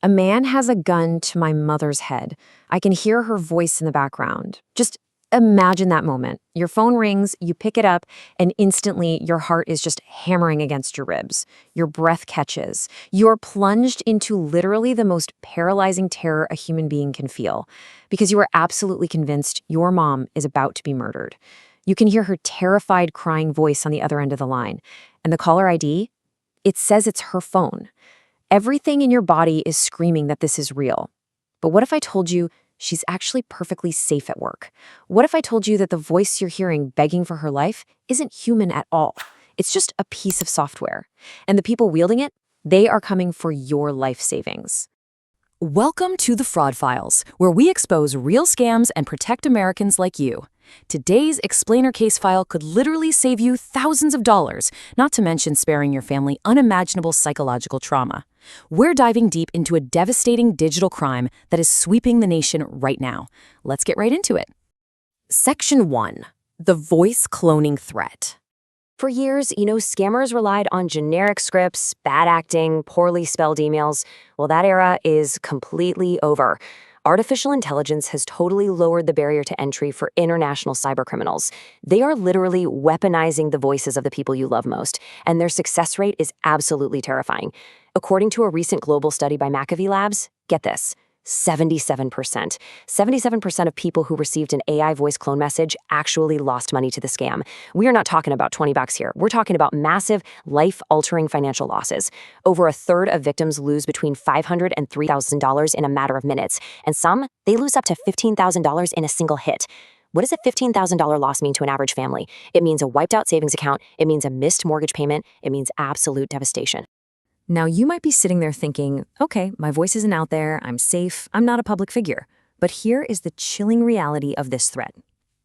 A man has a gun to my mother's head. I can hear her voice in the background. Just imagine that moment. Your phone rings, you pick it up, and instantly your heart is just hammering against your ribs. Your breath catches. You're plunged into literally the most paralyzing terror a human being can feel because you are absolutely convinced your mom is about to be murdered. You can hear her terrified, crying voice on the other end of the line. And the caller ID? It says it's her phone. Everything in your body is screaming that this is real. But what if I told you she's actually perfectly safe at work? What if I told you that the voice you're hearing begging for her life isn't human at all? It's just a piece of software. And the people wielding it, they are coming for your life savings. Welcome to the Fraud Files, where we expose real scams and protect Americans like you. Today's explainer case file could literally save you thousands of dollars, not to mention sparing your family unimaginable psychological trauma. We're diving deep into a devastating digital crime that is sweeping the nation right now. Let's get right into it. Section 1. The voice cloning threat. For years, scammers relied on generic scripts, bad acting, poorly spelled emails. Well, that era is completely over. Artificial intelligence has totally lowered the barrier to entry for international cybercriminals. They are literally weaponizing the voices of the people you love most, and their success rate is absolutely terrifying. According to a recent global study by McAfee Labs, get this, 77%. 77% of people who received an AI voice clone message actually lost money to the scam. We are not talking about $20 here. We're talking about massive, life-altering financial losses. Over a third of victims lose between $500 and $3,000 in a matter of minutes, and some, they lose up to $15,000 in a single hit. What does a $15,000 loss mean to an average family? It means a wiped-out savings account. It means a missed mortgage payment. It means absolute devastation. Now, you might be sitting there thinking, okay, my voice isn't out there, I'm safe, I'm not a public figure. But here is the chilling reality of this threat.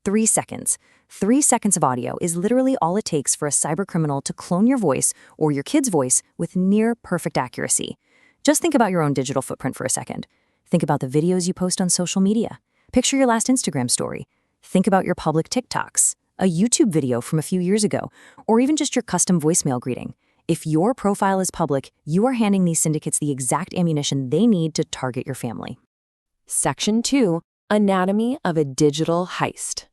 3 seconds. 3 seconds of audio is literally all it takes for a cybercriminal to clone your voice or your kid's voice with near perfect accuracy. Just think about your own digital footprint for a second. Think about the videos you post on social media. Picture your last Instagram story. Think about your public TikToks, a YouTube video from a few years ago, or even just your custom voicemail greeting. If your profile is public, you are handing these syndicates the exact ammunition they need to target your family. Section 2. Anatomy of a digital heist.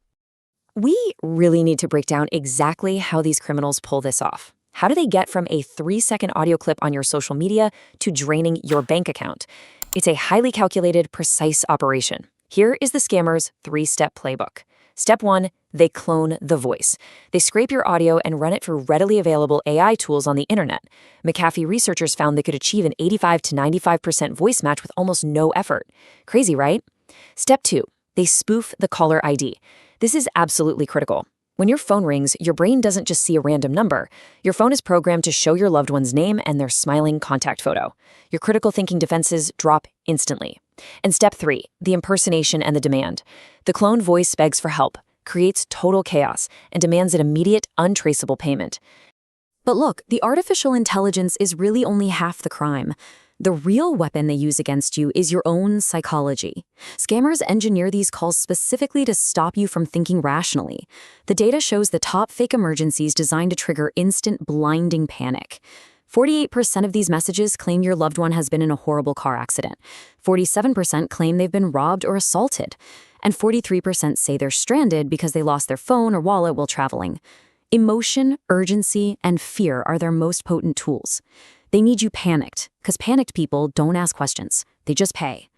We really need to break down exactly how these criminals pull this off. How do they get from a 3-second audio clip on your social media to draining your bank account? It's a highly calculated, precise operation. Here is the scammer's 3-step playbook. Step 1, they clone the voice. They scrape your audio and run it through readily available AI tools on the internet. McAfee researchers found they could achieve an 85 to 95% voice match with almost no effort. Crazy, right? Step 2, they spoof the caller ID. This is absolutely critical. When your phone rings, your brain doesn't just see a random number. Your phone is programmed to show your loved one's name and their smiling contact photo. Your critical thinking defenses drop instantly. And step 3, the impersonation and the demand. The cloned voice begs for help, creates total chaos, and demands an immediate, untraceable payment. But look, the artificial intelligence is really only half the crime. The real weapon they use against you is your own psychology. Scammers engineer these calls specifically to stop you from thinking rationally. The data shows the top fake emergencies designed to trigger instant, blinding panic. 48% of these messages claim your loved one has been in a horrible car accident. 47% claim they've been robbed or assaulted. And 43% say they're stranded because they lost their phone or wallet while traveling. Emotion, urgency, and fear are their most potent tools. They need you panicked, because panicked people don't ask questions. They just pay.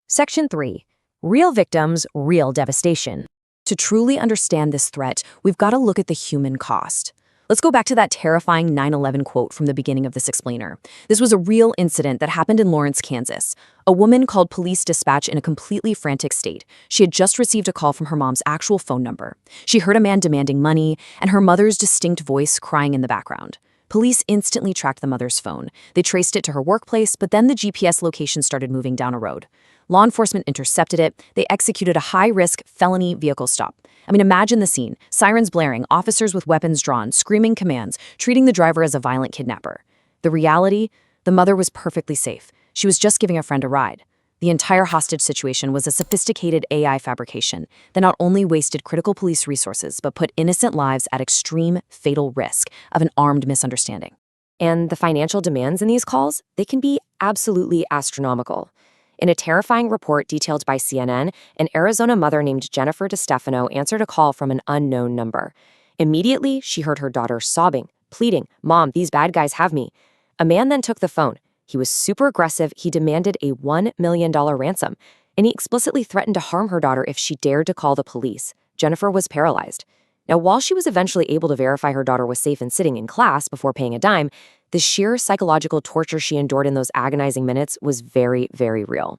Section 3. Real victims, real devastation. To truly understand this threat, we've got to look at the human cost. Let's go back to that terrifying 9/11 quote from the beginning of this explainer. This was a real incident that happened in Lawrence, Kansas. A woman called police dispatch in a completely frantic state. She had just received a call from her mom's actual phone number. She heard a man demanding money and her mother's distinct voice crying in the background. Police instantly tracked the mother's phone. They traced it to her workplace, but then the GPS location started moving down a road. Law enforcement intercepted it. They executed a high-risk felony vehicle stop. Imagine the scene. Sirens blaring, officers with weapons drawn, screaming commands, treating the driver as a violent kidnapper. The reality? The mother was perfectly safe. She was just giving a friend a ride. The entire hostage situation was a sophisticated AI fabrication that not only wasted critical police resources, but put innocent lives at extreme, fatal risk of an armed misunderstanding. And the financial demands in these calls, they can be absolutely astronomical. In a terrifying report detailed by CNN, an Arizona mother named Jennifer DeStefano answered a call from an unknown number. Immediately, she heard her daughter sobbing, pleading, "Mom, these bad guys have me." A man then took the phone. He was super aggressive. He demanded a $1 million ransom, and he explicitly threatened to harm her daughter if she dared to call the police. Jennifer was paralyzed. Now, while she was eventually able to verify her daughter was safe and sitting in class before paying a dime, the sheer psychological torture she endured in those agonizing minutes was very, very real.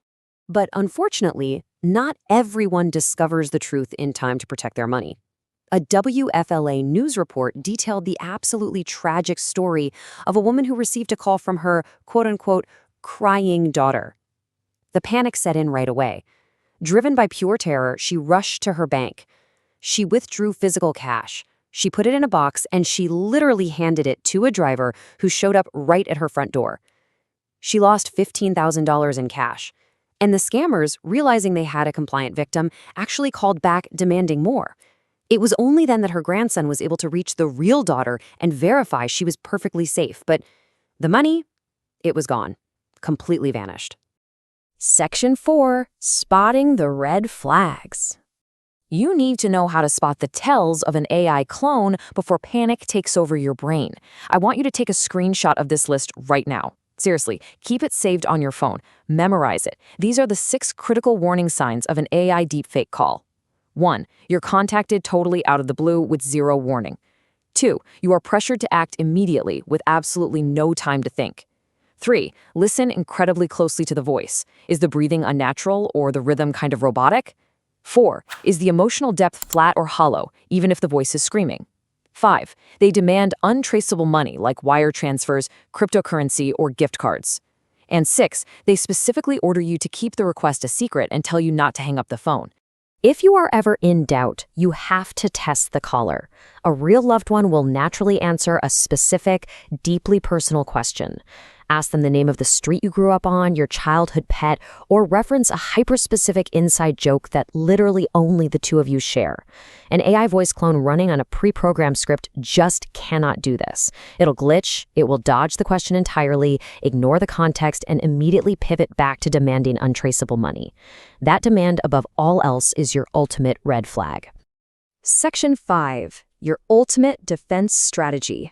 But unfortunately, not everyone discovers the truth in time to protect their money. A WFLA news report detailed the absolutely tragic story of a woman who received a call from her, quote-unquote, crying daughter. The panic set in right away. Driven by pure terror, she rushed to her bank. She withdrew physical cash. She put it in a box, and she literally handed it to a driver who showed up right at her front door. She lost $15,000 in cash. And the scammers, realizing they had a compliant victim, actually called back demanding more. It was only then that her grandson was able to reach the real daughter and verify she was perfectly safe. But the money, it was gone. Completely vanished. Section 4. Spotting the red flags. You need to know how to spot the tells of an AI clone before panic takes over your brain. I want you to take a screenshot of this list right now. Seriously, keep it saved on your phone. Memorize it. These are the 6 critical warning signs of an AI deepfake call. 1. You're contacted totally out of the blue with 0 warning. 2. You are pressured to act immediately with absolutely no time to think. 3. Listen incredibly closely to the voice. Is the breathing unnatural or the rhythm kind of robotic? 4. Is the emotional depth flat or hollow, even if the voice is screaming? 5. They demand untraceable money like wire transfers, cryptocurrency, or gift cards. And 6. They specifically order you to keep the request a secret and tell you not to hang up the phone. If you are ever in doubt, you have to test the caller. A real loved one will naturally answer a specific, deeply personal question. Ask them the name of the street you grew up on, your childhood pet, or reference a hyper-specific inside joke that literally only the two of you share. An AI voice clone running on a pre-programmed script just cannot do this. It'll glitch, it will dodge the question entirely, ignore the context, and immediately pivot back to demanding untraceable money. That demand above all else is your ultimate red flag. Section 5. Your ultimate defense strategy.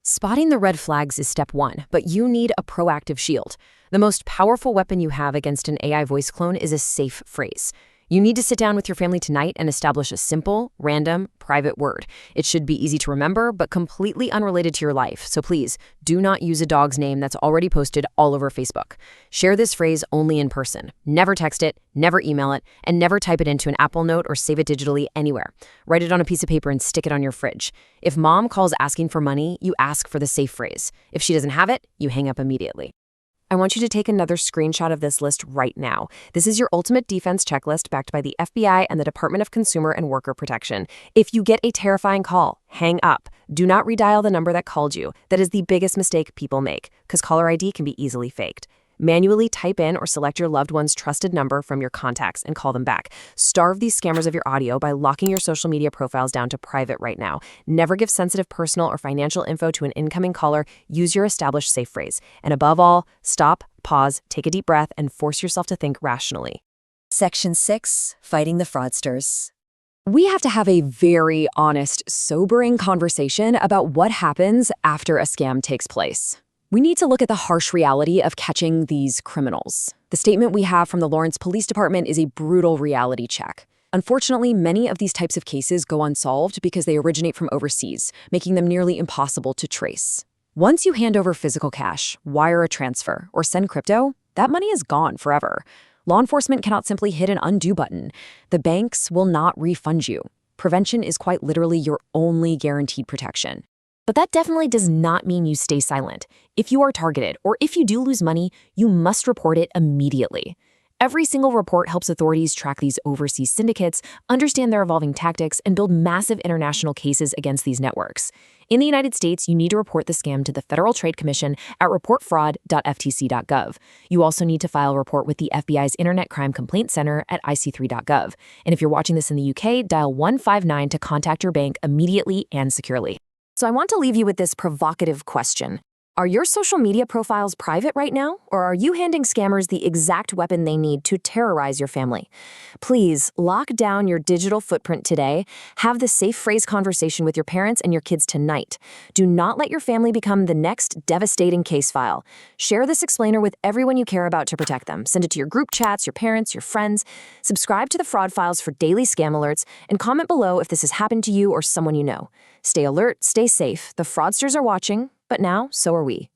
Spotting the red flags is step 1, but you need a proactive shield. The most powerful weapon you have against an AI voice clone is a safe phrase. You need to sit down with your family tonight and establish a simple, random, private word. It should be easy to remember, but completely unrelated to your life. So please, do not use a dog's name that's already posted all over Facebook. Share this phrase only in person. Never text it, never email it, and never type it into an Apple Note or save it digitally anywhere. Write it on a piece of paper and stick it on your fridge. If mom calls asking for money, you ask for the safe phrase. If she doesn't have it, you hang up immediately. I want you to take another screenshot of this list right now. This is your ultimate defense checklist backed by the FBI and the Department of Consumer and Worker Protection. If you get a terrifying call, hang up. Do not redial the number that called you. That is the biggest mistake people make, because caller ID can be easily faked. Manually type in or select your loved one's trusted number from your contacts and call them back. Starve these scammers of your audio by locking your social media profiles down to private right now. Never give sensitive personal or financial info to an incoming caller. Use your established safe phrase. And above all, stop, pause, take a deep breath, and force yourself to think rationally. Section 6. Fighting the fraudsters. We have to have a very honest, sobering conversation about what happens after a scam takes place. We need to look at the harsh reality of catching these criminals. The statement we have from the Lawrence Police Department is a brutal reality check. Unfortunately, many of these types of cases go unsolved because they originate from overseas, making them nearly impossible to trace. Once you hand over physical cash, wire a transfer, or send crypto, that money is gone forever. Law enforcement cannot simply hit an undo button. The banks will not refund you. Prevention is quite literally your only guaranteed protection. But that definitely does not mean you stay silent. If you are targeted, or if you do lose money, you must report it immediately. Every single report helps authorities track these overseas syndicates, understand their evolving tactics, and build massive international cases against these networks. In the United States, you need to report the scam to the Federal Trade Commission at reportfraud.ftc.gov. You also need to file a report with the FBI's Internet Crime Complaint Center at ic3.gov. And if you're watching this in the UK, dial 159 to contact your bank immediately and securely. So I want to leave you with this provocative question. Are your social media profiles private right now, or are you handing scammers the exact weapon they need to terrorize your family? Please lock down your digital footprint today. Have the safe phrase conversation with your parents and your kids tonight. Do not let your family become the next devastating case file. Share this explainer with everyone you care about to protect them. Send it to your group chats, your parents, your friends. Subscribe to the Fraud Files for daily scam alerts, and comment below if this has happened to you or someone you know. Stay alert, stay safe. The fraudsters are watching, but now so are we.